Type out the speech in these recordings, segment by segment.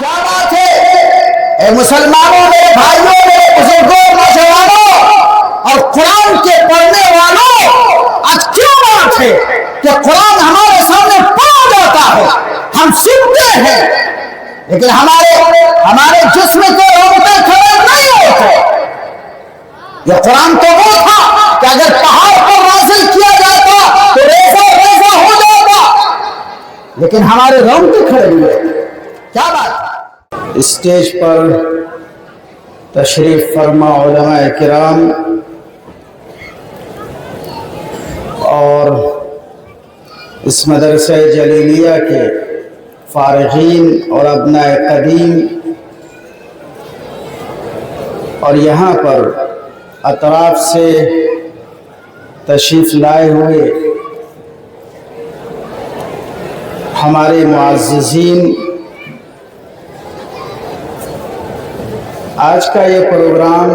کیا بات ہے؟ اے مسلمانوں، میرے بھائیوں، میرے بزرگوں، نوجوانوں اور قرآن کے پڑھنے والوں، آج کیا بات ہے کہ قرآن ہمارے سامنے پڑھا جاتا ہے، ہم سنتے ہیں، لیکن ہمارے جسم کے رونگٹے کھڑے نہیں ہوتے۔ یہ قرآن تو وہ تھا کہ اگر پہاڑ پر نازل کیا جاتا تو ریزہ ریزہ ہو جاتا، لیکن ہمارے رونگٹے کھڑے ہوئے۔ کیا بات؟ اسٹیج پر تشریف فرما علماء کرام اور اس مدرسہ جلیلیہ کے فارغین اور ابناء قدیم، اور یہاں پر اطراف سے تشریف لائے ہوئے ہمارے معززین، آج کا یہ پروگرام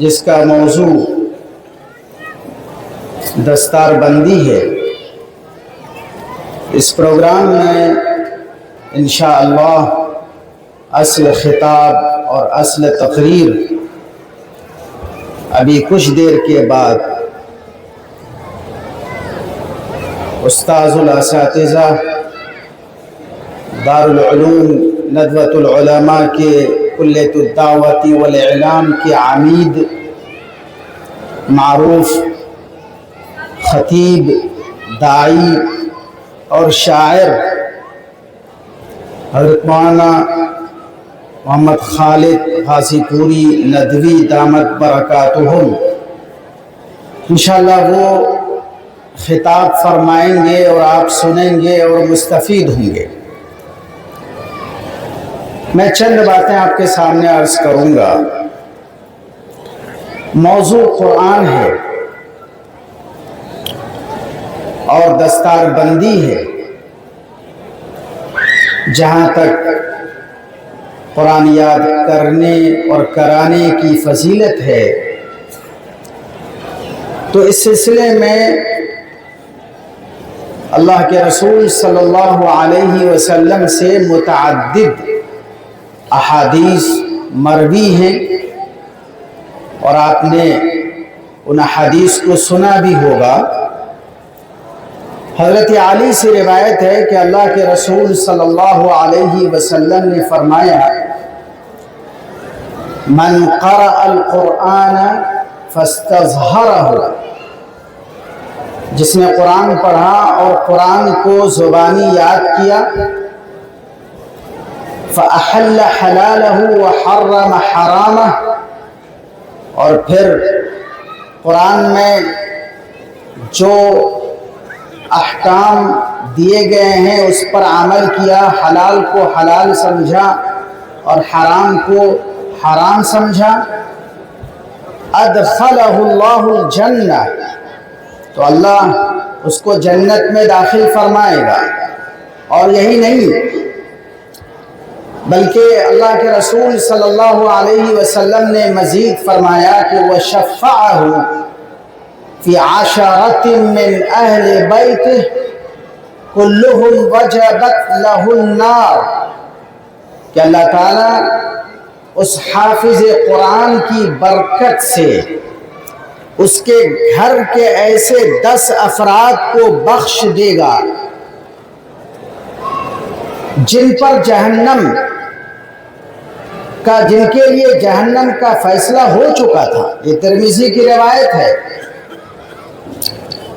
جس کا موضوع دستار بندی ہے، اس پروگرام میں انشاءاللہ اصل خطاب اور اصل تقریر ابھی کچھ دیر کے بعد استاذ الاساتذہ دارالعلوم ندوۃ العلماء کے کلیۃ الدعوت والاعلام کے عمید، معروف خطیب، داعی اور شاعر حضرت مولانا محمد خالد غازی پوری ندوی دامت برکاتہم، انشاءاللہ وہ خطاب فرمائیں گے اور آپ سنیں گے اور مستفید ہوں گے۔ میں چند باتیں آپ کے سامنے عرض کروں گا۔ موضوع قرآن ہے اور دستار بندی ہے۔ جہاں تک قرآن یاد کرنے اور کرانے کی فضیلت ہے، تو اس سلسلے میں اللہ کے رسول صلی اللہ علیہ وسلم سے متعدد احادیث مروی ہیں، اور آپ نے ان احادیث کو سنا بھی ہوگا۔ حضرت علی سے روایت ہے کہ اللہ کے رسول صلی اللہ علیہ وسلم نے فرمایا، من قرأ القرآن فاستظہرہ، جس نے قرآن پڑھا اور قرآن کو زبانی یاد کیا، فأحل حلالہ وحرم حرامہ، اور پھر قرآن میں جو احکام دیے گئے ہیں اس پر عمل کیا، حلال کو حلال سمجھا اور حرام کو حرام سمجھا، ادخلہ اللہ الجنہ، تو اللہ اس کو جنت میں داخل فرمائے گا۔ اور یہی نہیں بلکہ اللہ کے رسول صلی اللہ علیہ وسلم نے مزید فرمایا کہ وَشَفَّعَهُ فِي عَشَرَةٍ مِّنْ أَهْلِ بَيْتِهِ كُلُّهُمْ وَجَبَتْ لَهُ النَّارُ، کہ اللہ تعالیٰ اس حافظ قرآن کی برکت سے اس کے گھر کے ایسے 10 افراد کو بخش دے گا جن پر جن کے لیے جہنم کا فیصلہ ہو چکا تھا۔ یہ ترمذی کی روایت ہے۔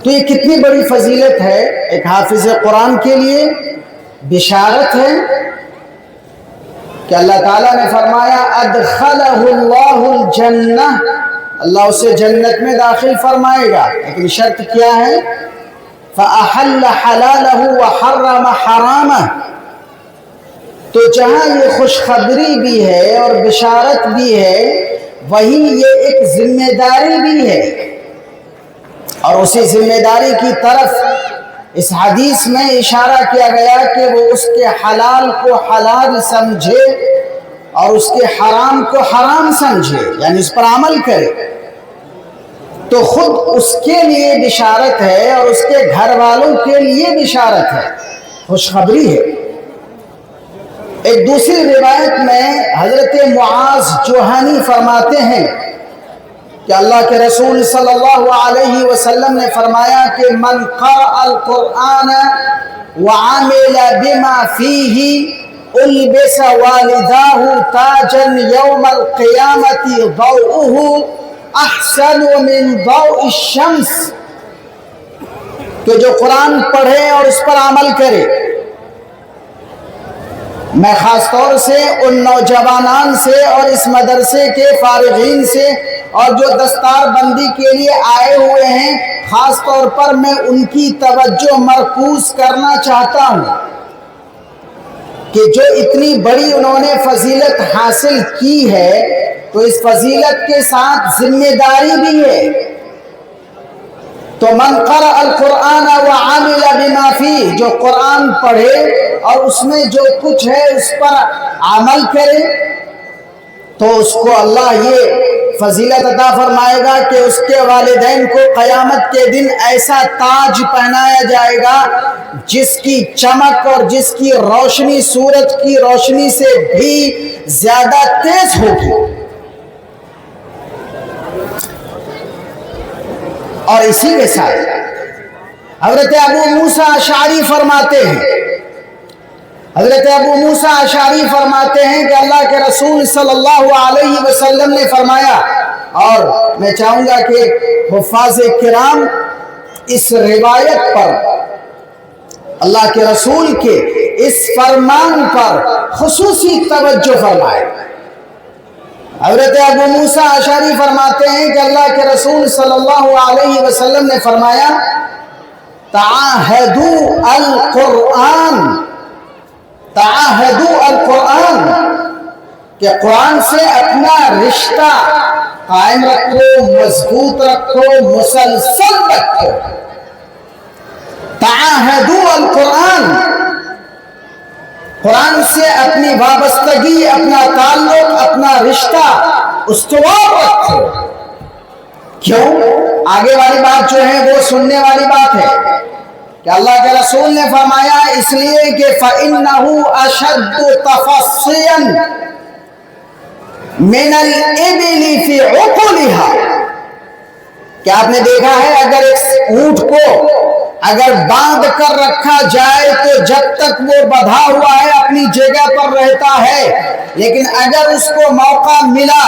تو یہ کتنی بڑی فضیلت ہے، ایک حافظ قرآن کے لیے بشارت ہے کہ اللہ تعالیٰ نے فرمایا ادخلہ اللہ الجنہ، اللہ اسے جنت میں داخل فرمائے گا، لیکن شرط کیا ہے؟ فأحل حلالہ وحرم حرامہ، تو جہاں یہ خوشخبری بھی ہے اور بشارت بھی ہے، وہیں یہ ایک ذمہ داری بھی ہے، اور اسی ذمہ داری کی طرف اس حدیث میں اشارہ کیا گیا کہ وہ اس کے حلال کو حلال سمجھے اور اس کے حرام کو حرام سمجھے، یعنی اس پر عمل کرے۔ تو خود اس کے لیے بشارت ہے اور اس کے گھر والوں کے لیے بشارت ہے، خوشخبری ہے۔ ایک دوسری روایت میں حضرت معاذ جوہانی فرماتے ہیں کہ اللہ کے رسول صلی اللہ علیہ وسلم نے فرمایا کہ من قرأ القرآن وعمل بما فيه البس والداه تاجا يوم القيامة ضوءه احسن من ضوء الشمس، کہ جو قرآن پڑھے اور اس پر عمل کرے. میں خاص طور سے ان نوجوانان سے اور اس مدرسے کے فارغین سے اور جو دستار بندی کے لیے آئے ہوئے ہیں، خاص طور پر میں ان کی توجہ مرکوز کرنا چاہتا ہوں کہ جو اتنی بڑی انہوں نے فضیلت حاصل کی ہے تو اس فضیلت کے ساتھ ذمہ داری بھی ہے. تو من قرأ القرآن وعمل بما فيه، جو قرآن پڑھے اور اس میں جو کچھ ہے اس پر عمل کرے تو اس کو اللہ یہ فضیلت عطا فرمائے گا کہ اس کے والدین کو قیامت کے دن ایسا تاج پہنایا جائے گا جس کی چمک اور جس کی روشنی سورج کی روشنی سے بھی زیادہ تیز ہوگی. اور اسی کے ساتھ حضرت ابو موسیٰ اشعری فرماتے ہیں، حضرت ابو موسیٰ اشعری فرماتے ہیں کہ اللہ کے رسول صلی اللہ علیہ وسلم نے فرمایا، اور میں چاہوں گا کہ حفاظ کرام اس روایت پر، اللہ کے رسول کے اس فرمان پر خصوصی توجہ فرمائے. حضرت ابو موسیٰ اشعری فرماتے ہیں کہ اللہ کے رسول صلی اللہ علیہ وسلم نے فرمایا تعاہدوا القرآن، تعاہدوا القرآن، کہ قرآن سے اپنا رشتہ قائم رکھو، مضبوط رکھو، مسلسل رکھو. تعاہدوا القرآن، قرآن سے اپنی وابستگی، اپنا تعلق، اپنا رشتہ استوار رکھو. کیوں؟ آگے والی بات جو ہے وہ سننے والی بات ہے کہ اللہ کے رسول نے فرمایا اس لیے کہ فَإِنَّهُ أَشَدُّ تَفَصِّيًا مِنَ الْإِبِلِ فِي عُقُلِهَا، کہ آپ نے دیکھا ہے اگر ایک اونٹ کو اگر باندھ کر رکھا جائے تو جب تک وہ بندھا ہوا ہے اپنی جگہ پر رہتا ہے، لیکن اگر اس کو موقع ملا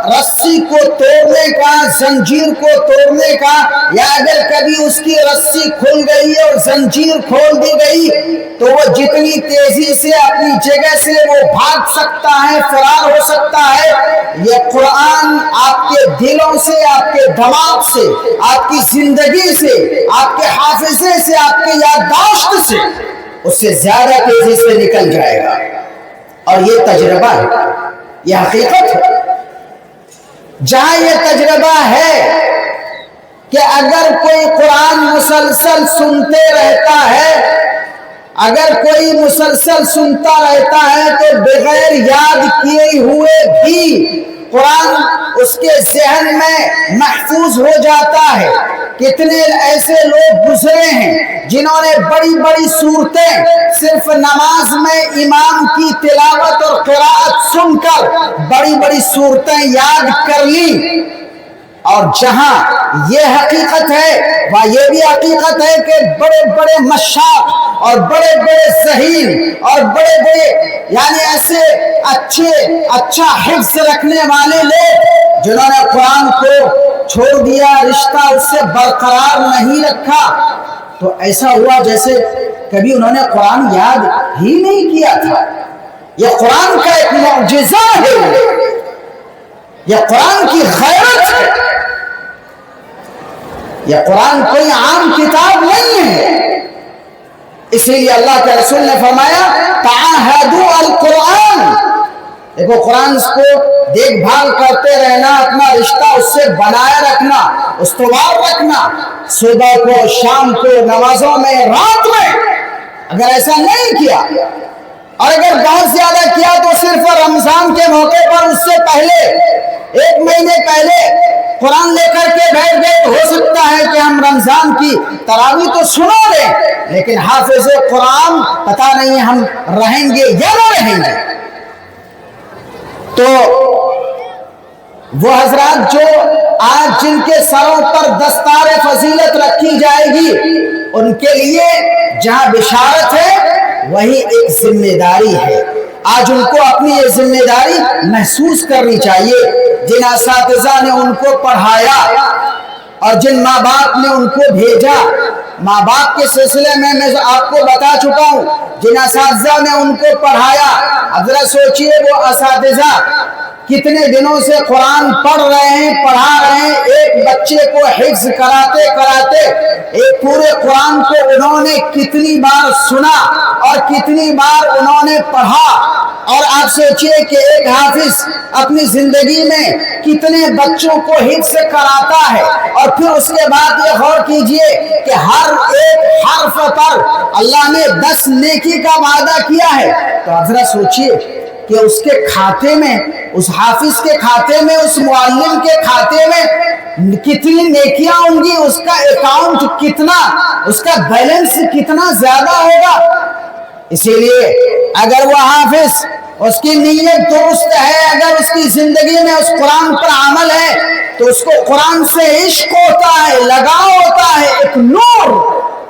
رسی کو توڑنے کا، زنجیر کو توڑنے کا، یا اگر کبھی اس کی رسی کھل گئی اور زنجیر کھول دی گئی تو وہ جتنی تیزی سے اپنی جگہ سے وہ بھاگ سکتا ہے، فرار ہو سکتا ہے. یہ قرآن آپ کے دلوں سے، آپ کے دماغ سے، آپ کی زندگی سے، آپ کے حافظے سے، آپ کے یادداشت سے اس سے زیادہ تیزی سے نکل جائے گا. اور یہ تجربہ ہے، یہ حقیقت ہے. جہاں یہ تجربہ ہے کہ اگر کوئی قرآن مسلسل سنتے رہتا ہے، اگر کوئی مسلسل سنتا رہتا ہے تو بغیر یاد کیے ہوئے بھی قرآن اس کے ذہن میں محفوظ ہو جاتا ہے. کتنے ایسے لوگ گزرے ہیں جنہوں نے بڑی بڑی صورتیں صرف نماز میں امام کی تلاوت اور قرآت سن کر بڑی بڑی صورتیں یاد کر لی. اور جہاں یہ حقیقت ہے وہاں یہ بھی حقیقت ہے کہ بڑے بڑے مشاق اور بڑے بڑے ذہین اور بڑے بڑے یعنی ایسے اچھا حفظ رکھنے والے لوگ جنہوں نے قرآن کو چھوڑ دیا، رشتہ اس سے برقرار نہیں رکھا، تو ایسا ہوا جیسے کبھی انہوں نے قرآن یاد ہی نہیں کیا تھا. یہ قرآن کا ایک معجزہ ہے، یہ قرآن کی غیرت ہے. یہ قرآن کوئی عام کتاب نہیں ہے. اس لیے اللہ کے رسول نے فرمایا تعاہدوا القرآن. دیکھو قرآن کو دیکھ بھال کرتے رہنا، اپنا رشتہ اس سے بنائے رکھنا، استوار رکھنا، صبح کو، شام کو، نمازوں میں، رات میں. اگر ایسا نہیں کیا اور اگر بہت زیادہ کیا تو صرف رمضان کے موقع پر، اس سے پہلے 1 مہینے پہلے قرآن لے کر کے بیٹھ گئے تو ہو سکتا ہے کہ ہم رمضان کی تراویح تو سنا لیں، لیکن حافظ قرآن پتہ نہیں ہم رہیں گے یا نہ رہیں گے۔ تو وہ حضرات جو آج جن کے سروں پر دستار فضیلت رکھی جائے گی، ان کے لیے جہاں بشارت ہے وہی ایک ذمہ داری ہے۔ آج ان کو اپنی یہ ذمہ داری محسوس کرنی چاہیے۔ جن اساتذہ نے ان کو پڑھایا اور جن ماں باپ نے ان کو بھیجا، ماں باپ کے سلسلے میں آپ کو بتا چکا ہوں، جن اساتذہ نے ان کو پڑھایا، اب ذرا سوچئے وہ اساتذہ کتنے دنوں سے قرآن پڑھ رہے ہیں، پڑھا رہے ہیں، ایک بچے کو حفظ کراتے کراتے ایک پورے قرآن کو انہوں نے کتنی بار سنا اور کتنی بار انہوں نے پڑھا۔ اور آپ سوچئے کہ ایک حافظ اپنی زندگی میں کتنے بچوں کو حفظ کراتا ہے، اور پھر اس کے بعد یہ غور کیجئے کہ ہر ایک حرف پر اللہ نے 10 نیکی کا وعدہ کیا ہے۔ تو آپ ذرا سوچئے کہ اس کے کھاتے میں، اس حافظ کے کھاتے میں، اس معلم کے کھاتے میں کتنی نیکیاں ہوں گی، اس کا اکاؤنٹ کتنا، اس کا بیلنس کتنا زیادہ ہوگا۔ اسی لیے اگر وہ حافظ، اس کی نیت درست ہے، اگر اس کی زندگی میں اس قرآن پر عمل ہے، تو اس کو قرآن سے عشق ہوتا ہے، لگاؤ ہوتا ہے، ایک نور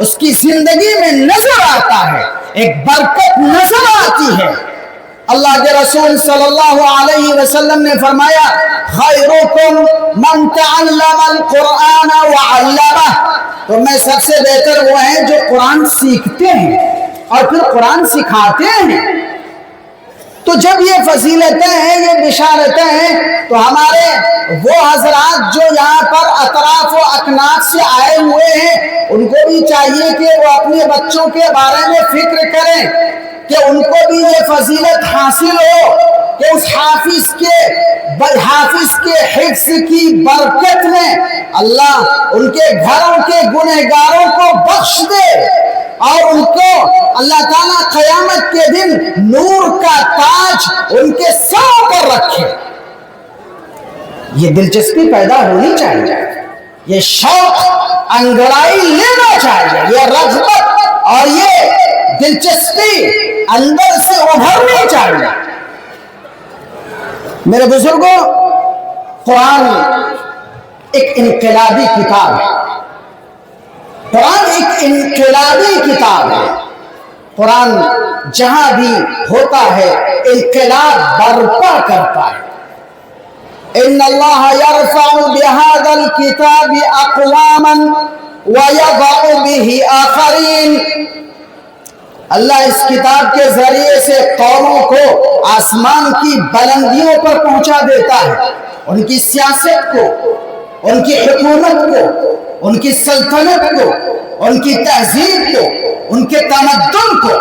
اس کی زندگی میں نظر آتا ہے، ایک برکت نظر آتی ہے۔ اللہ کے رسول صلی اللہ علیہ وسلم نے فرمایا خیرکم من تعلم القرآن وعلمہ، تو میں سب سے بہتر وہ ہیں جو قرآن سیکھتے ہیں اور پھر قرآن سکھاتے ہیں۔ تو جب یہ فضیلتیں ہیں، یہ بشارتیں ہیں، تو ہمارے وہ حضرات جو یہاں پر اطراف و اکناف سے آئے ہوئے ہیں، ان کو بھی چاہیے کہ وہ اپنے بچوں کے بارے میں فکر کریں کہ ان کو بھی یہ فضیلت حاصل ہو کہ اس حافظ کے حفظ کی برکت میں اللہ ان کے گھروں کے گنہگاروں کو بخش دے، اور ان کو اللہ تعالیٰ قیامت کے دن نور کا تاج ان کے سروں پر رکھے۔ یہ دلچسپی پیدا ہونی چاہیے، یہ شوق انگڑائی لینا چاہیے، یہ رغبت اور یہ دلچسپی اندر سے ابھرنی چاہیے۔ میرے بزرگوں، قرآن ایک انقلابی کتاب ہے، قرآن ایک انقلابی کتاب ہے۔ قرآن جہاں بھی ہوتا ہے انقلاب برپا کرتا ہے۔ ان اللہ یرفع بہذا الکتاب اقواما ویضع بہ آخرین، اللہ اس کتاب کے ذریعے سے قوموں کو آسمان کی بلندیوں پر پہنچا دیتا ہے، ان کی سیاست کو، ان کی حکومت کو، ان کی سلطنت کو، ان کی تہذیب کو، ان کے تمدن کو،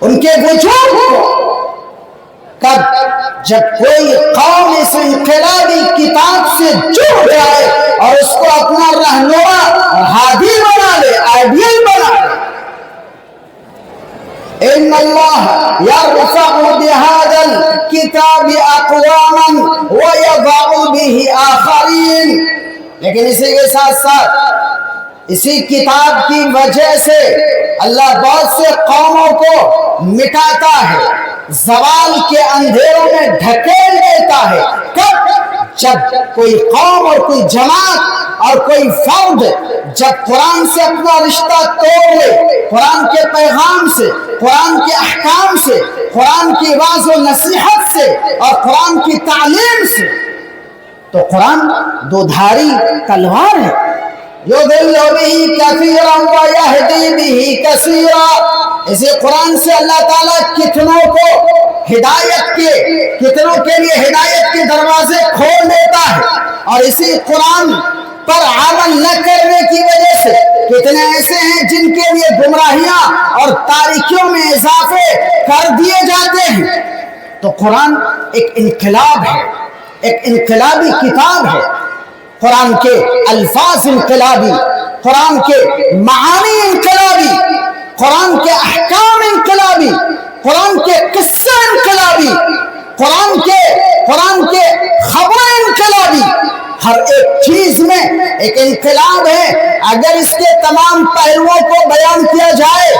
ان کے وجود کو۔ کب؟ جب کوئی قوم اس انقلابی کتاب سے جڑ جائے اور اس کو اپنا رہنما اور ہادی بنا لے، آئیڈیل بنا لے۔ ان اللہ یرفع بہذا الکتاب اقواما ویضع بہ آخرین، لیکن اسی کے ساتھ ساتھ اسی کتاب کی وجہ سے اللہ بہت سے قوموں کو مٹاتا ہے، زوال کے اندھیروں میں ڈھکیل دیتا ہے۔ کب؟ جب کوئی قوم اور کوئی جماعت اور کوئی فرد جب قرآن سے اپنا رشتہ توڑ لے، قرآن کے پیغام سے، قرآن کے احکام سے، قرآن کی واعظ و نصیحت سے اور قرآن کی تعلیم سے، تو قرآن دو دھاری تلوار ہے۔ یضل بہ کثیرا ویہدی بہ کثیرا، اسی قرآن سے اللہ تعالیٰ کتنوں کو ہدایت کے، کتنوں کے لیے ہدایت کے دروازے کھول دیتا ہے، اور اسی قرآن پر عمل نہ کرنے کی وجہ سے کتنے ایسے ہیں جن کے لیے گمراہیاں اور تاریکیوں میں اضافے کر دیے جاتے ہیں۔ تو قرآن ایک انقلاب ہے، ایک انقلابی کتاب ہے۔ قرآن کے الفاظ انقلابی، قرآن کے معانی انقلابی، قرآن کے احکام انقلابی، قرآن کے قصے انقلابی، قرآن کے خبریں انقلابی، ہر ایک چیز میں ایک انقلاب ہے۔ اگر اس کے تمام پہلوؤں کو بیان کیا جائے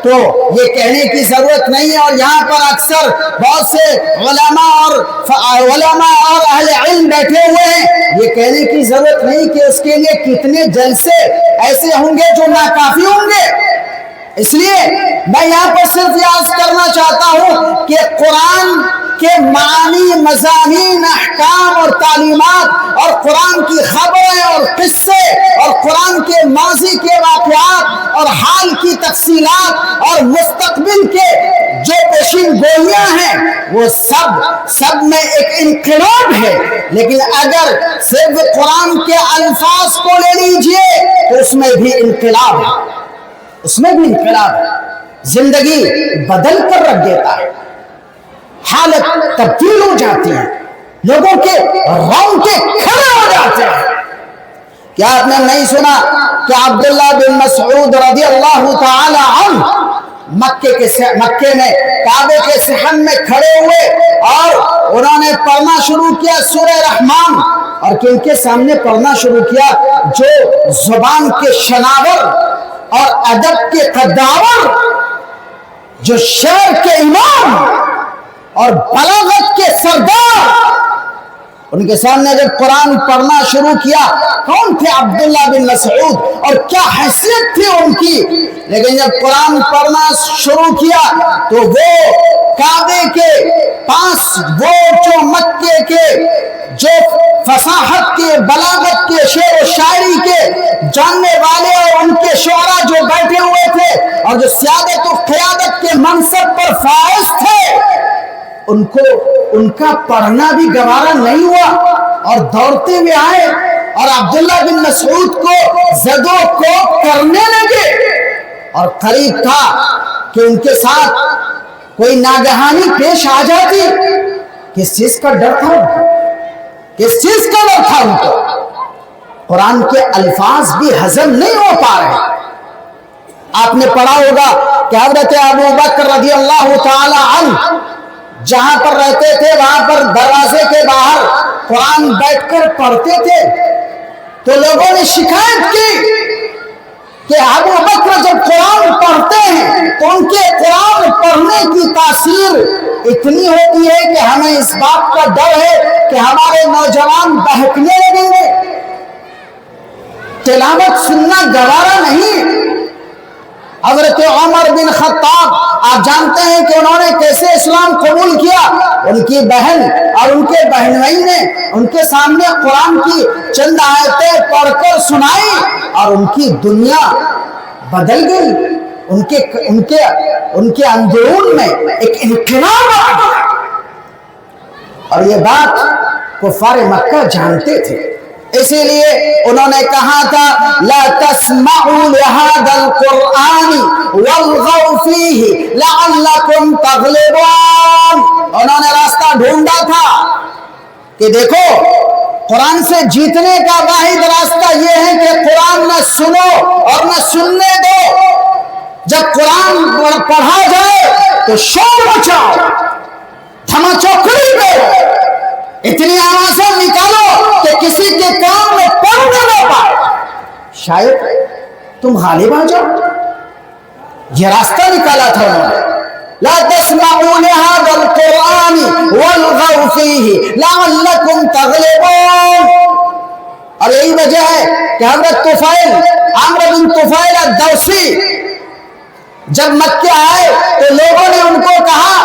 تو یہ کہنے کی ضرورت نہیں ہے، اور یہاں پر اکثر بہت سے علماء اور اہل علم بیٹھے ہوئے ہیں، یہ کہنے کی ضرورت نہیں کہ اس کے لیے کتنے جلسے ایسے ہوں گے جو ناکافی ہوں گے۔ اس لیے میں یہاں پر صرف یہ عرض کرنا چاہتا ہوں کہ قرآن کے معنی، مضامین، احکام اور تعلیمات اور قرآن کی خبریں اور قصے اور قرآن کے ماضی کے واقعات اور حال کی تفصیلات اور مستقبل کے جو پیشین گوئیاں ہیں وہ سب میں ایک انقلاب ہے۔ لیکن اگر صرف قرآن کے الفاظ کو لے لیجئے تو اس میں بھی انقلاب ہے، اس میں بھی انقلاب ہے، زندگی بدل کر رکھ دیتا ہے، حالت تبدیل ہو جاتی ہے، لوگوں کے رونگٹے کھڑے ہو جاتے ہیں۔ کیا آپ نے نہیں سنا کہ عبداللہ بن مسعود رضی اللہ تعالی عنہ مکے میں کعبے کے صحن میں کھڑے ہوئے اور انہوں نے پڑھنا شروع کیا سورہ رحمان، اور کن کے سامنے پڑھنا شروع کیا؟ جو زبان کے شناور اور ادب کے قداور، جو شعر کے امام اور بلاغت کے سردار، ان کے سامنے جب قرآن پڑھنا شروع کیا، کون تھے عبداللہ بن مسعود اور کیا حیثیت تھی ان کی، لیکن جب قرآن پڑھنا شروع کیا تو وہ کعبے کے پاس، وہ جو مکے کے جو فصاحت کے، بلاغت کے، شعر و شاعری کے جاننے والے اور ان کے شعراء جو بیٹھے ہوئے تھے اور جو سیادت و قیادت کے منصب پر فائز تھے، ان کا پڑھنا بھی گوارا نہیں ہوا اور دوڑتے ہوئے آئے اور عبداللہ بن مسعود کو زد و کوب کرنے لگے، اور قریب تھا کہ ان کے ساتھ کوئی ناگہانی پیش آ جاتی۔ کس چیز کا ڈر تھا؟ کس چیز کا ڈر تھا ان کو؟ قرآن کے الفاظ بھی ہضم نہیں ہو پا رہے۔ آپ نے پڑھا ہوگا کہ حضرت ابو بکر رضی اللہ تعالی عنہ جہاں پر رہتے تھے وہاں پر دروازے کے باہر قرآن بیٹھ کر پڑھتے تھے، تو لوگوں نے شکایت کی کہ ابو بکر جب قرآن پڑھتے ہیں تو ان کے قرآن پڑھنے کی تاثیر اتنی ہوتی ہے کہ ہمیں اس بات کا ڈر ہے کہ ہمارے نوجوان بہکنے لگیں گے، تلاوت سننا گوارا نہیں۔ حضرت عمر بن خطاب، آپ جانتے ہیں کہ انہوں نے کیسے اسلام قبول کیا۔ ان کی بہن اور ان کے بہنوئی نے ان کے سامنے قرآن کی چند آیتیں پڑھ کر سنائی اور ان کی دنیا بدل گئی، ان کے اندرون میں ایک انقلاب آ گیا، اور یہ بات کفار مکہ جانتے تھے۔ اسی لیے انہوں نے کہا تھا لا تسمعوا لهذا القرآن والغوا فيه لعلكم تغلبون۔ انہوں نے راستہ ڈھونڈا تھا کہ دیکھو قرآن سے جیتنے کا واحد راستہ یہ ہے کہ قرآن نہ سنو اور نہ سننے دو، جب قرآن پڑھا جائے تو شور مچاؤ، دھما چوکڑی کرو، اتنی آوازیں نکالو کہ کسی کے کام میں پڑھ نہ پائے، شاید تم غالب آ جاؤ۔ یہ راستہ نکالا تھا انہوں نے۔ لا تسمعوا لهذا القرآن والغوا فيه لعلكم تغلبون۔ اور یہی وجہ ہے کہ حضرت عمرو بن طفیل الدوسی جب مکہ آئے تو لوگوں نے ان کو کہا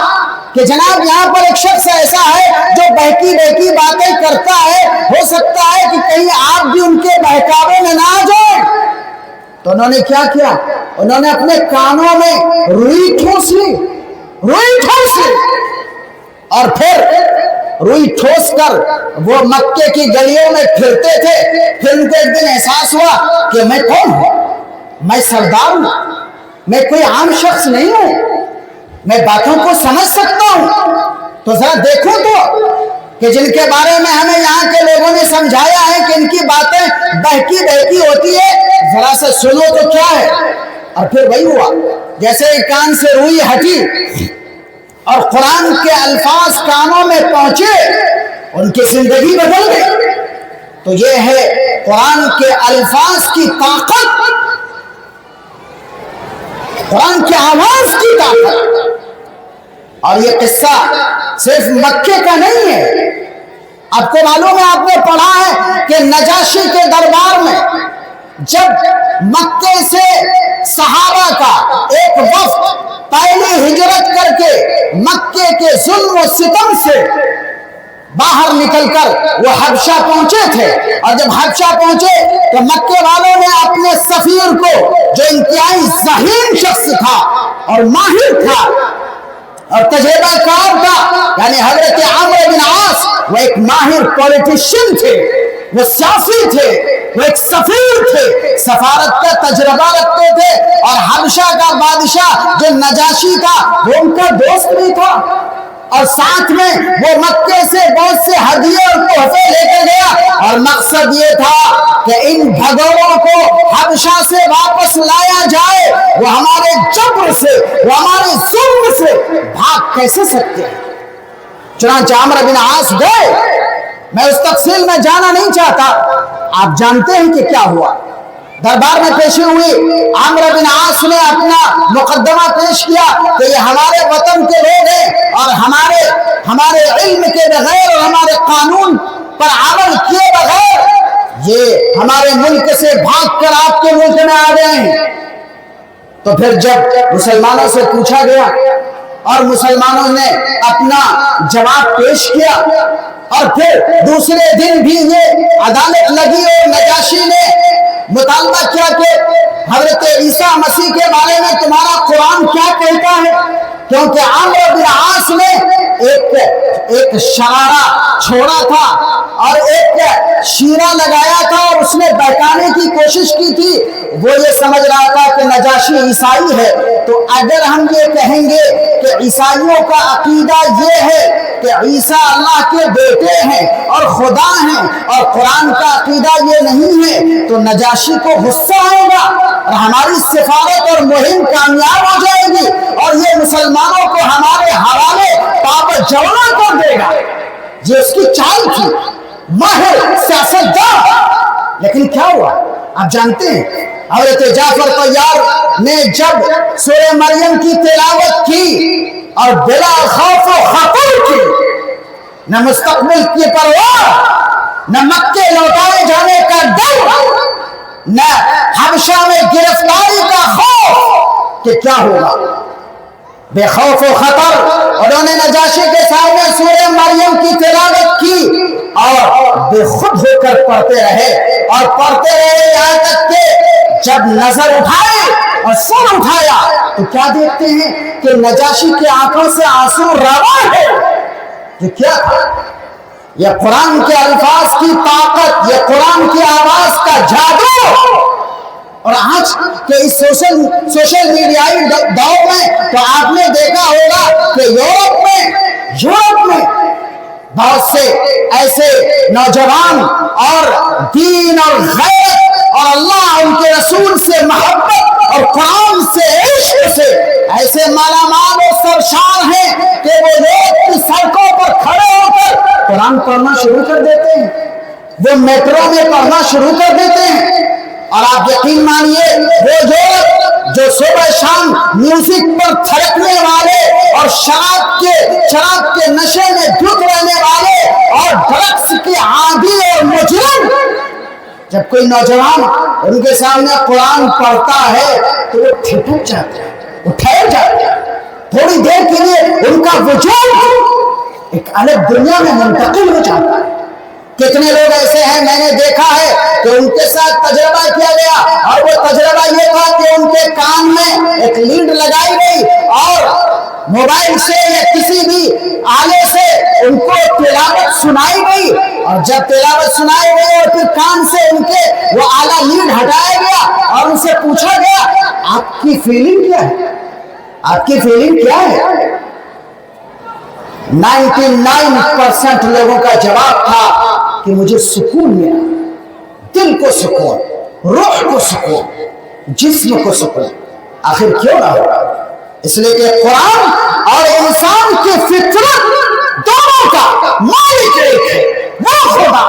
کہ جناب یہاں پر ایک شخص ایسا ہے جو بہکی بہکی باتیں کرتا ہے، ہو سکتا ہے کہ کہیں آپ بھی ان کے بہکاوے میں نہ آ جائیں۔ تو انہوں نے کیا کیا؟ انہوں نے اپنے کانوں میں روئی ٹھوس لی، اور پھر روئی ٹھوس کر وہ مکے کی گلیوں میں پھرتے تھے۔ پھر ان کو ایک دن احساس ہوا کہ میں کون ہوں؟ میں سردار ہوں، میں کوئی عام شخص نہیں ہوں، میں باتوں کو سمجھ سکتا ہوں۔ تو ذرا دیکھو تو کہ جن کے بارے میں ہمیں یہاں کے لوگوں نے سمجھایا ہے کہ ان کی باتیں بہکی بہکی ہوتی ہے، ذرا سے سنو تو کیا ہے۔ اور پھر وہی ہوا، جیسے ہی کان سے روئی ہٹی اور قرآن کے الفاظ کانوں میں پہنچے، ان کی زندگی بدل گئی۔ تو یہ ہے قرآن کے الفاظ کی طاقت، قرآن کی آواز کی طاقت۔ اور یہ قصہ صرف مکے کا نہیں ہے، آپ کو معلوم ہے، آپ نے پڑھا ہے کہ نجاشی کے دربار میں جب مکے سے صحابہ کا ایک وفد پہلی ہجرت کر کے مکے کے ظلم و ستم سے باہر نکل کر وہ حبشہ پہنچے تھے، اور جب حبشہ پہنچے تو مکے والوں نے اپنے سفیر کو، جو انتہائی ذہین شخص تھا اور ماہر تھا اور تجربہ کار تھا، یعنی حضرت عمرو بن عاص، وہ ایک ماہر پولیٹیشین تھے، وہ سیاسی تھے، وہ ایک سفیر تھے، سفارت کا تجربہ رکھتے تھے، اور حبشہ کا بادشاہ جو نجاشی تھا وہ ان کا دوست بھی تھا، اور ساتھ میں وہ مکے سے بہت سے ہدیے اور تحفے لے کے گیا، اور مقصد یہ تھا کہ ان بھگوروں کو حبشہ سے واپس لایا جائے، وہ ہمارے جبر سے، وہ ہمارے ظلم سے بھاگ کیسے سکتے ہیں۔ چنانچہ عمرو بن عاص گئے، میں اس تفصیل میں جانا نہیں چاہتا، آپ جانتے ہیں کہ کیا ہوا۔ دربار میں پیشی ہوئی، عمرو بن عاص نے اپنا مقدمہ پیش کیا کہ یہ ہمارے وطن کے لوگ ہیں، اور ہمارے علم کے بغیر اور ہمارے قانون پر عمل کیے بغیر یہ ہمارے ملک سے بھاگ کر آپ کے ملک میں آ گئے ہیں۔ تو پھر جب مسلمانوں سے پوچھا گیا اور مسلمانوں نے اپنا جواب پیش کیا، اور پھر دوسرے دن بھی یہ عدالت لگی اور نجاشی نے مطالبہ کیا کہ حضرت عیسیٰ مسیح کے بارے میں تمہارا قرآن کیا کہتا ہے، کیونکہ عمرو بن عاص نے ایک شرارہ چھوڑا تھا اور ایک شیرہ لگایا تھا، اور اس نے بہکانے کی کوشش کی تھی۔ وہ یہ سمجھ رہا تھا کہ نجاشی عیسائی ہے، تو اگر ہم یہ کہیں گے کہ عیسائیوں کا عقیدہ یہ ہے کہ عیسیٰ اللہ کے بیٹے ہیں اور خدا ہیں، اور قرآن کا عقیدہ یہ نہیں ہے، تو نجاشی کو غصہ آئے گا اور ہماری سفارت اور مہم کامیاب ہو جائے گی، اور یہ مسلمانوں کو ہمارے حوالے پاپ جوڑا کر دے گا۔ یہ اس کی چال تھی، ماہر سیاستدان۔ لیکن کیا ہوا آپ جانتے ہیں، حضرت جعفر طیار نے جب سورہ مریم کی تلاوت کی اور بلا خوف و خطر کی، نہ مستقبل کی پرواہ، نہ مکے لوٹائے جانے کا ڈر، نہ حبشہ میں گرفتاری کا خوف کہ کیا ہوگا، بے خوف و خطر انہوں نے نجاشی کے سامنے سورہ مریم کی تلاوت کی اور بے خود ہو کر پڑھتے رہے، اور پڑھتے رہے یہاں تک کہ جب نظر اٹھائے اور سر اٹھایا تو کیا دیکھتے ہیں کہ نجاشی کی آنکھوں سے آنسو رواں ہے۔ یہ کیا تھا؟ یہ قرآن کے الفاظ کی طاقت، یہ قرآن کی آواز کا جادو۔ اور آج کے اس سوشل میڈیائی دور میں تو آپ نے دیکھا ہوگا کہ یورپ میں بہت سے ایسے نوجوان اور دین اور غیرت اور اللہ ان کے رسول سے محبت اور قرآن سے عشق سے ایسے مالا مال اور سرشار ہیں کہ وہ روڈ کی سڑکوں پر کھڑے ہو کر قرآن پڑھنا شروع کر دیتے ہیں، وہ میٹرو میں پڑھنا شروع کر دیتے ہیں۔ اور آپ یقین مانیے، وہ جو صبح شام میوزک پر تھڑکنے والے اور شراب کے نشے میں دھت رہنے والے اور ڈرگس کے عادی اور مجرم، جب کوئی نوجوان ان کے سامنے قرآن پڑھتا ہے تو وہ ٹھٹک جاتے ہیں، وہ ٹھہر جاتے ہیں، تھوڑی دیر کے لیے ان کا وجود ایک الگ دنیا میں منتقل ہو جاتا ہے۔ کتنے لوگ ایسے ہیں میں نے دیکھا ہے کہ ان کے ساتھ تجربہ کیا گیا، اور وہ تجربہ یہ تھا کہ ان کے کان میں ایک لیڈ لگائی گئی اور موبائل سے یا کسی بھی آلے سے ان کو تلاوت سنائی گئی، اور جب تلاوت سنائی گئی اور پھر کان سے ان کے وہ آلہ لیڈ ہٹایا گیا اور ان سے پوچھا گیا آپ کی فیلنگ کیا ہے، آپ کی فیلنگ کیا ہے؟ 99% لوگوں کا جواب تھا کہ مجھے سکون ملا، دل کو سکون، روح کو سکون، جسم کو سکون۔ آخر کیوں نہ ہوگا؟ اس لیے کہ قرآن اور انسان کی فطرت دونوں کا مالک ایک ہے، وہ خدا۔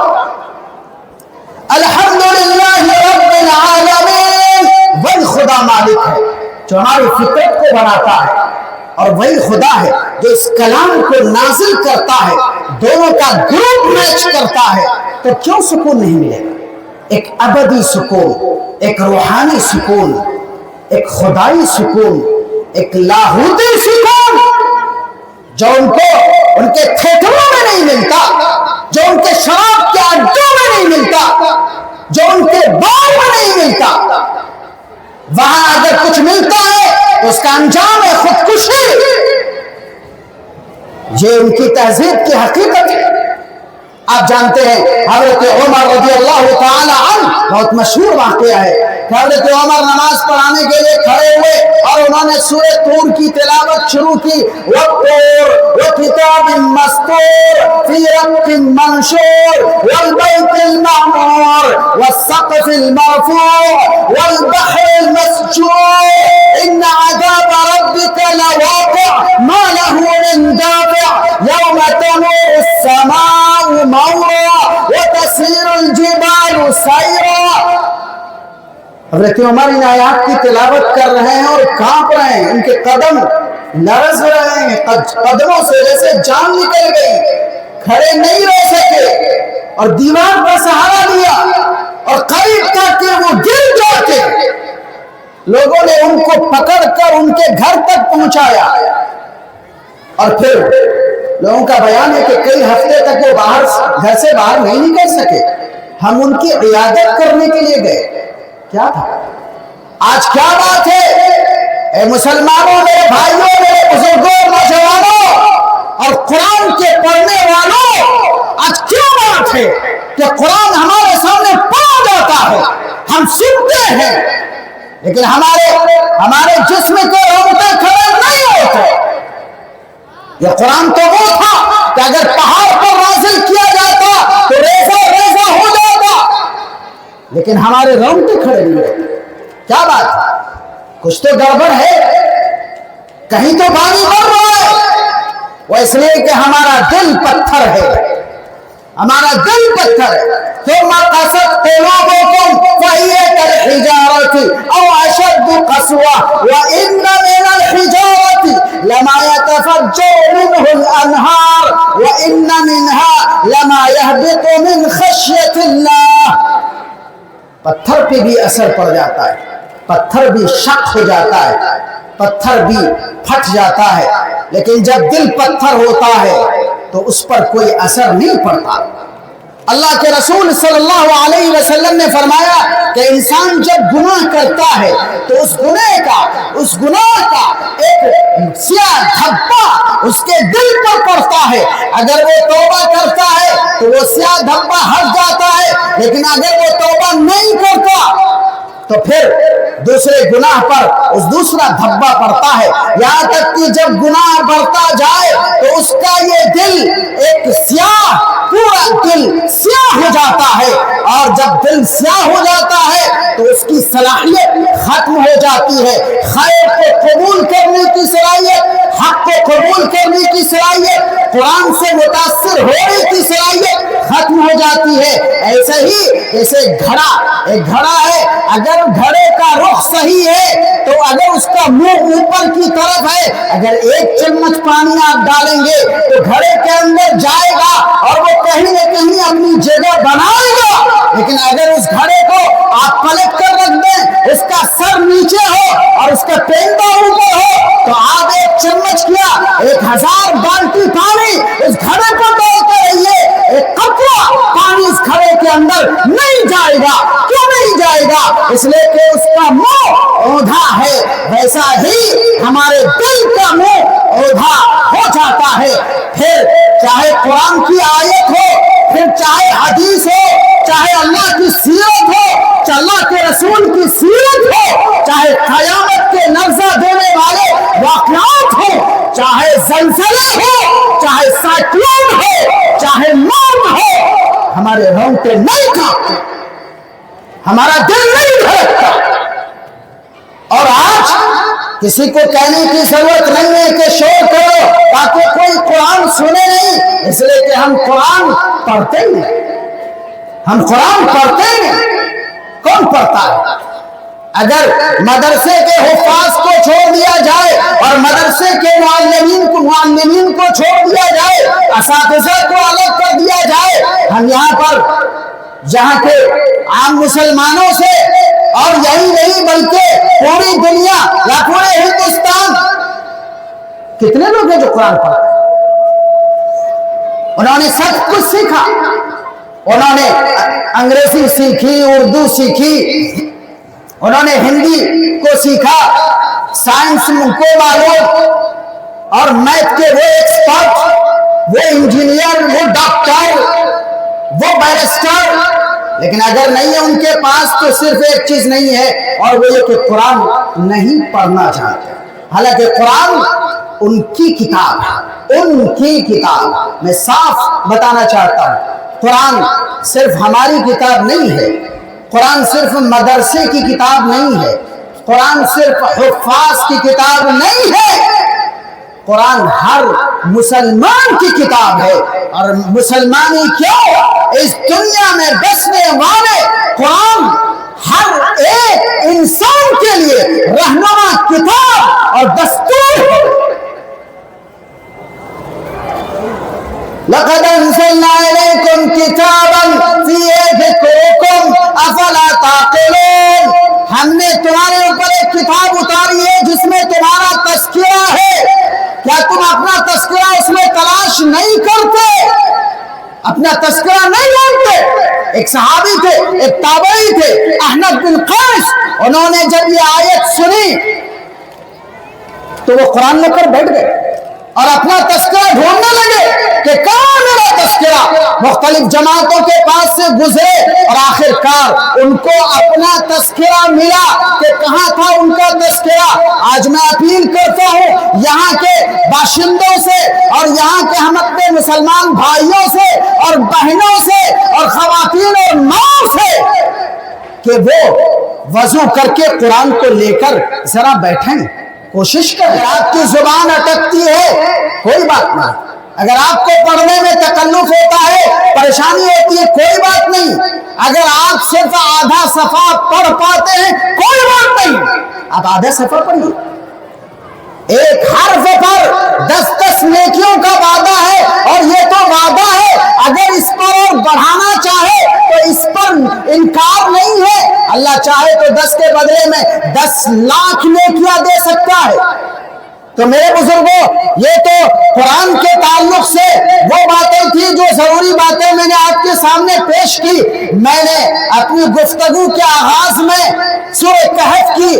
ہماری فطرت کو بناتا ہے اور وہی خدا ہے جو اس کلام کو نازل کرتا ہے، دونوں کا گروپ میچ کرتا ہے، تو کیوں سکون نہیں ملے گا؟ ایک ابدی سکون، ایک روحانی سکون، ایک خدائی سکون، ایک لاہوتی سکون جو ان کو ان کے تھیٹروں میں نہیں ملتا، جو ان کے شراب کے اڈوں میں نہیں ملتا، جو ان کے بار میں نہیں ملتا۔ وہاں اگر کچھ ملتا ہے تو اس کا انجام ہے خودکشی۔ یہ ان کی تہذیب کی حقیقت ہے۔ آپ جانتے ہیں حضرت عمر رضی اللہ تعالی عنہ، بہت مشہور واقعہ ہے کہ حضرت عمر نماز پڑھانے کے لیے کھڑے ہوئے اور انہوں نے سورہ طور کی تلاوت شروع کی، وَالطُّورِ وَكِتَابٍ مَّسْطُورٍ فِي رَقٍّ مَّنشُورٍ وَالْبَيْتِ الْمَعْمُورِ وَالسَّقْفِ الْمَرْفُوعِ وَالْبَحْرِ الْمَسْجُورِ إِنَّ عَذَابَ رَبِّكَ لَوَاقِعٌ مَّا لَهُ مِن دَافِعٍ يَوْمَ تَمُورُ السَّمَاءُ مَوْرًا وَتَسِيرُ الْجِبَالُ سَيْرًا۔ حضرت عمر ان آیات کی تلاوت کر رہے ہیں اور کانپ رہے ہیں، ان کے قدم لرز رہے ہیں، قدموں سے جیسے جان نکل گئی، کھڑے نہیں رہ سکے اور دیوار پر سہارا لیا اور قریب تک کہ وہ گر جاتے۔ لوگوں نے ان کو پکڑ کر ان کے گھر تک پہنچایا اور پھر لوگوں کا بیان ہے کہ کئی ہفتے تک وہ گھر سے باہر نہیں نکل سکے۔ ہم ان کی عیادت کرنے کے لیے گئے۔ کیا تھا؟ آج کیا بات ہے اے مسلمانوں، میرے بھائیوں، میرے بزرگوں، نوجوانوں اور قرآن کے پڑھنے والوں، آج کیا بات ہے کہ قرآن ہمارے سامنے پڑھا جاتا ہے، ہم سنتے ہیں، لیکن ہمارے جسم کے رونگٹے کھڑے نہیں ہوتے۔ یہ قرآن تو وہ تھا کہ اگر پہاڑ پر نازل کیا جاتا تو ریزہ ریزہ ہو جاتا، لیکن ہمارے رونگٹے کھڑے نہیں ہوتے۔ کیا بات ہے؟ کچھ تو گڑبڑ ہے، کہیں تو پانی بڑھ رہا ہے۔ وہ اس لیے کہ ہمارا دل پتھر ہے، ہمارا دل پتھر ہے۔ ثم قست قلوبكم فهي كالحجارة أو أشد قسوة وإن من الحجارة لما يتفجر منه الأنهار وإن منها لما يهبط من خشية الله۔ پتھر پہ بھی اثر پڑ جاتا ہے، پتھر بھی شک ہو جاتا ہے، پتھر بھی پھٹ جاتا ہے، لیکن جب دل پتھر ہوتا ہے تو اس پر کوئی اثر نہیں پڑتا۔ اللہ کے رسول صلی اللہ علیہ وسلم نے فرمایا کہ انسان جب گناہ کرتا ہے تو اس گناہ کا ایک سیاہ دھبا اس کے دل پر پڑتا ہے۔ اگر وہ توبہ کرتا ہے تو وہ سیاہ دھبا ہٹ جاتا ہے، لیکن اگر وہ توبہ نہیں کرتا تو پھر دوسرے گناہ پر اس دوسرا دھبا پڑتا ہے، یہاں تک کہ جب گناہ بڑھتا جائے تو اس کا یہ دل ایک سیاہ، پورا دل سیاہ ہو جاتا ہے، اور جب دل سیاہ ہو جاتا ہے تو اس کی صلاحیت ختم ہو جاتی ہے، خیر کو قبول کرنے کی صلاحیت، حق کو قبول کرنے کی صلاحیت، قرآن سے متاثر ہونے کی صلاحیت ختم ہو جاتی ہے۔ ایسے ہی جیسے ایک گھڑا ہے، اگر گھڑے کا رخ صحیح ہے تو اگر اس کا منہ اوپر کی طرف ہے، اگر ایک چمچ پانی آپ ڈالیں گے تو گھڑے کے اندر جائے گا اور وہ کہیں نہ کہیں اپنی جگہ بنائے گا، لیکن اگر اس گھڑے کو آپ پلٹ کر رکھ دیں، اس کا سر نیچے ہو اور اس کا پینڈا اوپر ہو، تو آپ ایک چمچ کیا 1000 بالٹی پانی اس گھڑے پر ڈالتے رہیے، ایک قطرہ پانی اس گھڑے کے اندر نہیں جائے گا۔ کیوں نہیں جائے گا؟ اس لیے کہ اس کا منہ اوندھا ہے۔ ویسا ہی ہمارے دل کا منہ اوندھا ہو جاتا ہے، پھر چاہے قرآن کی آیت ہو، پھر چاہے حدیث ہو، چاہے اللہ کی سیرت ہو، چاہے اللہ کے رسول کی سیرت ہو، چاہے قیامت کے لرزہ دینے والے واقعات ہو، چاہے زلزلے ہو، چاہے سائیکلون ہو، چاہے موت ہو، ہمارے رونگٹے نہیں کانپتے، ہمارا دل نہیں دھڑکتا۔ اور آج کسی کو کہنے کی ضرورت نہیں ہے کہ شور کرو تاکہ کوئی قرآن سنے نہیں، اس لیے کہ ہم قرآن پڑھتے نہیں، ہم قرآن پڑھتے نہیں۔ کون پڑھتا ہے؟ اگر مدرسے کے حفاظ کو چھوڑ دیا جائے اور مدرسے کے معلمین کو چھوڑ دیا جائے، اساتذہ کو الگ کر دیا جائے، ہم یہاں پر جہاں کے عام مسلمانوں سے اور یہی نہیں بلکہ پوری دنیا یا پورے ہندوستان کتنے لوگ ہیں جو قرآن پڑھتے ہیں؟ انہوں نے سب کچھ سیکھا، انہوں نے انگریزی سیکھی، اردو سیکھی، انہوں نے ہندی کو سیکھا، سائنس کو معلوم، اور میتھ کے وہ ایکسپرٹ، وہ انجینئر، وہ ڈاکٹر، وہ بیرسٹر، لیکن اگر نہیں ہے ان کے پاس تو صرف ایک چیز نہیں ہے، اور وہ یہ کہ قرآن نہیں پڑھنا چاہتے۔ حالانکہ قرآن ان کی کتاب ہے، ان کی کتاب۔ میں صاف بتانا چاہتا ہوں، قرآن صرف ہماری کتاب نہیں ہے، قرآن صرف مدرسے کی کتاب نہیں ہے، قرآن صرف حفاظ کی کتاب نہیں ہے، قرآن ہر مسلمان کی کتاب ہے۔ اور مسلمانی کیوں، اس دنیا میں بسنے والے قرآن ہر ایک انسان کے لیے رہنما کتاب اور دستور ہے۔ لَقَدْ أَنزَلْنَا إِلَيْكُمْ كِتَابًا فِيهِ ذِكْرُكُمْ أَفَلَا تَعْقِلُونَ، ہم نے تمہارے اوپر ایک کتاب اتاری ہے جس میں تمہارا تذکرہ ہے، کیا تم اپنا تذکرہ اس میں تلاش نہیں کرتے؟ اپنا تذکرہ نہیں ڈھونڈتے؟ ایک صحابی تھے، ایک تابعی تھے، احنف بن قیس، انہوں نے جب یہ آیت سنی تو وہ قرآن لے کر بیٹھ گئے اور اپنا تذکرہ ڈھونڈنے لگے کہ کہاں میرا تذکرہ، مختلف جماعتوں کے پاس سے گزرے اور آخرکار ان کو اپنا تذکرہ ملا کہ کہاں تھا ان کا تذکرہ۔ آج میں اپیل کرتا ہوں یہاں کے باشندوں سے اور یہاں کے ہم اپنے مسلمان بھائیوں سے اور بہنوں سے اور خواتین اور ماں سے کہ وہ وضو کر کے قرآن کو لے کر ذرا بیٹھیں، کوشش کریں۔ آپ کی زبان اٹکتی ہے کوئی بات نہیں، اگر آپ کو پڑھنے میں تکلف ہوتا ہے، پریشانی ہوتی ہے، کوئی بات نہیں، اگر آپ صرف آدھا صفحہ پڑھ پاتے ہیں کوئی بات نہیں، آپ آدھا صفحہ پڑھیے۔ ایک حرف پر 10 نیکیوں کا وعدہ ہے، اور یہ تو وعدہ ہے، اگر اس پر اور بڑھانا چاہے تو اس پر انکار نہیں ہے۔ اللہ چاہے تو 10 کے بدلے میں 10 لاکھ نیکیاں دے سکتا ہے۔ تو میرے بزرگوں، یہ تو قرآن کے تعلق سے وہ باتیں تھی جو ضروری باتیں میں نے آپ کے سامنے پیش کی۔ میں نے اپنی گفتگو کے آغاز میں سورہ کہف کی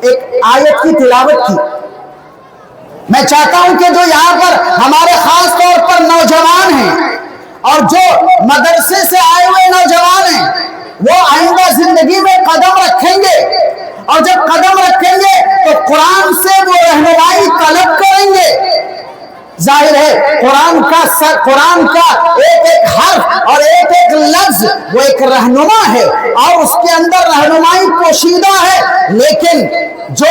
ایک آیت کی تلاوت کی۔ میں چاہتا ہوں کہ جو یہاں پر ہمارے خاص طور پر نوجوان ہیں اور جو مدرسے سے آئے ہوئے نوجوان ہیں، وہ آئندہ زندگی میں قدم رکھیں گے، اور جب قدم رکھیں گے تو قرآن سے وہ رہنمائی طلب کریں گے۔ ظاہر ہے قرآن کا ایک ایک حرف اور ایک ایک لفظ وہ ایک رہنما ہے اور اس کے اندر رہنمائی پوشیدہ ہے، لیکن جو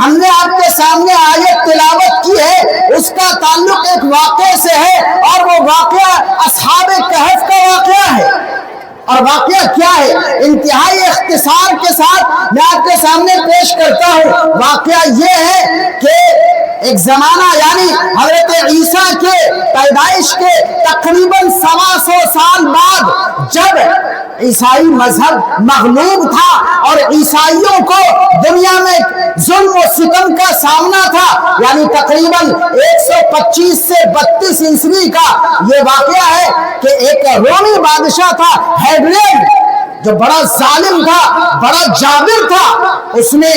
ہم نے آپ کے سامنے آیت تلاوت کی ہے اس کا تعلق ایک واقعے سے ہے، اور وہ واقعہ اصحاب کہف کا واقعہ ہے۔ اور واقعہ کیا ہے، انتہائی اختصار کے ساتھ میں آپ کے سامنے پیش کرتا ہوں۔ واقعہ یہ ہے کہ ایک زمانہ یعنی حضرت عیسیٰ کے پیدائش کے تقریباً 125 سال بعد جب عیسائی مذہب مغلوب تھا اور عیسائیوں کو دنیا میں ظلم و ستم کا سامنا تھا، یعنی تقریباً 125 سے 32 عیسوی کا یہ واقعہ ہے کہ ایک رومی بادشاہ تھا ہیڈرین، جو بڑا ظالم تھا، بڑا جابر تھا۔ اس نے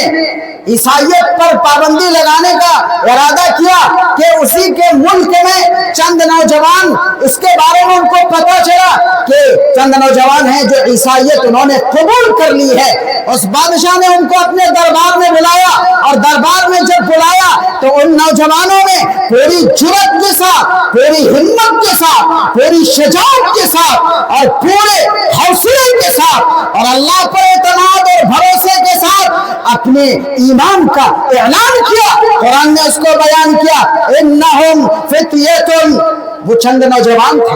عیسائیت پر پابندی لگانے کا ارادہ کیا کہ اسی کے ملک میں چند نوجوان، اس کے بارے میں ان کو پتہ چلا کہ چند نوجوان ہیں جو عیسائیت انہوں نے قبول کر لی ہے۔ اس بادشاہ نے ان کو اپنے دربار میں بلایا، اور دربار میں جب بلایا تو ان نوجوانوں نے پوری جرأت کے ساتھ، پوری ہمت کے ساتھ، پوری شجاعت کے ساتھ اور پورے حوصلے کے ساتھ اور اللہ پر اعتماد اور بھروسے کے ساتھ اپنے ایمان کا اعلان کیا۔ قرآن نے اس کو بیان کیا، انہم فتیۃ، وہ چند نوجوان تھے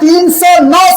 309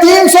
300